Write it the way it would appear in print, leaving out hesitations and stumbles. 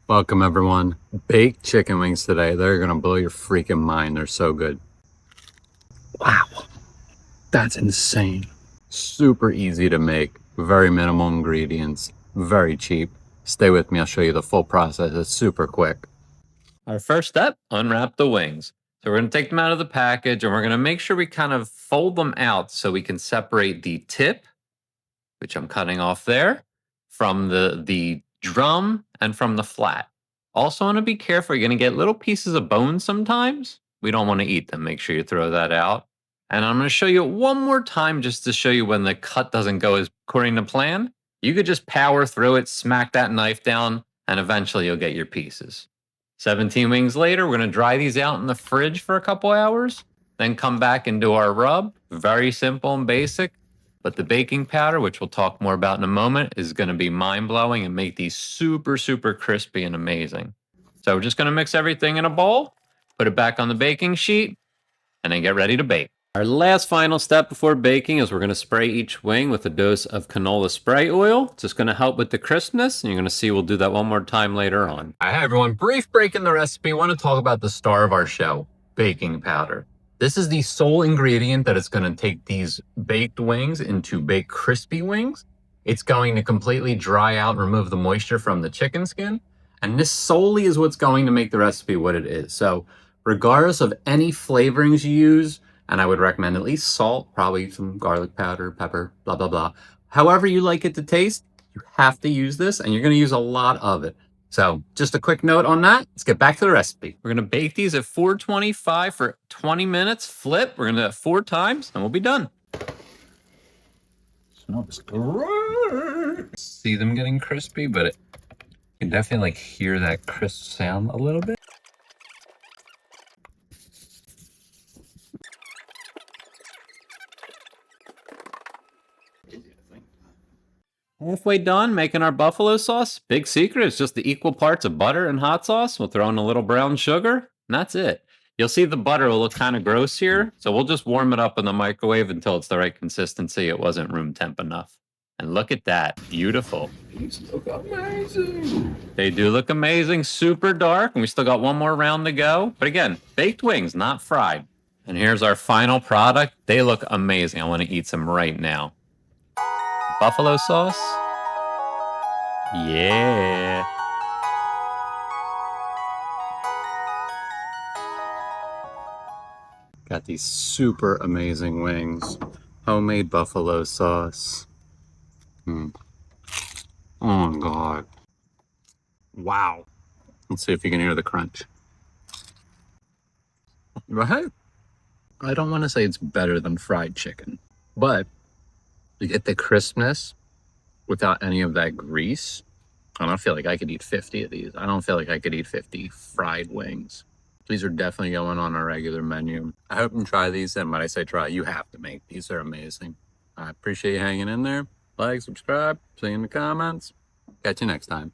Welcome everyone. Baked chicken wings today. They're gonna blow your freaking mind. They're so good. Wow, that's insane. Super easy to make, very minimal ingredients, very cheap. Stay with me, I'll show you the full process. It's super quick. Our first step, unwrap the wings. So we're going to take them out of the package and we're going to make sure we kind of fold them out so we can separate the tip, which I'm cutting off there, from the drum and from the flat. Also want to be careful. You're going to get little pieces of bone sometimes. We don't want to eat them. Make sure you throw that out. And I'm going to show you it one more time just to show you when the cut doesn't go as according to plan. You could just power through it, smack that knife down, and eventually you'll get your pieces. 17 wings later, we're going to dry these out in the fridge for a couple hours, then come back and do our rub. Very simple and basic, but the baking powder, which we'll talk more about in a moment, is going to be mind-blowing and make these super, super crispy and amazing. So we're just going to mix everything in a bowl, put it back on the baking sheet, and then get ready to bake. Our last final step before baking is we're going to spray each wing with a dose of canola spray oil. It's just going to help with the crispness, and you're going to see we'll do that one more time later on. Hi everyone, brief break in the recipe. I want to talk about the star of our show, baking powder. This is the sole ingredient that is going to take these baked wings into baked crispy wings. It's going to completely dry out and remove the moisture from the chicken skin. And this solely is what's going to make the recipe what it is. So regardless of any flavorings you use, and I would recommend at least salt, probably some garlic powder, pepper, blah, blah, blah. However you like it to taste, you have to use this, and you're going to use a lot of it. So just a quick note on that. Let's get back to the recipe. We're going to bake these at 425 for 20 minutes. Flip. We're going to do it 4 times, and we'll be done. Smells great. See them getting crispy, but you can definitely hear that crisp sound a little bit. Halfway done making our buffalo sauce. Big secret, it's just the equal parts of butter and hot sauce. We'll throw in a little brown sugar, and that's it. You'll see the butter will look kind of gross here, so we'll just warm it up in the microwave until it's the right consistency. It wasn't room temp enough. And look at that, beautiful. These look amazing. They do look amazing, super dark, and we still got one more round to go. But again, baked wings, not fried. And here's our final product. They look amazing. I want to eat some right now. Buffalo sauce. Yeah. Got these super amazing wings. Homemade buffalo sauce. Oh my God. Wow. Let's see if you can hear the crunch. Right? I don't want to say it's better than fried chicken, but you get the crispness without any of that grease. I don't feel like I could eat 50 of these. I don't feel like I could eat 50 fried wings. These are definitely going on our regular menu. I hope you try these, and when I say try, you have to make these. Are amazing. I appreciate you hanging in there. Like, subscribe, see you in the comments. Catch you next time.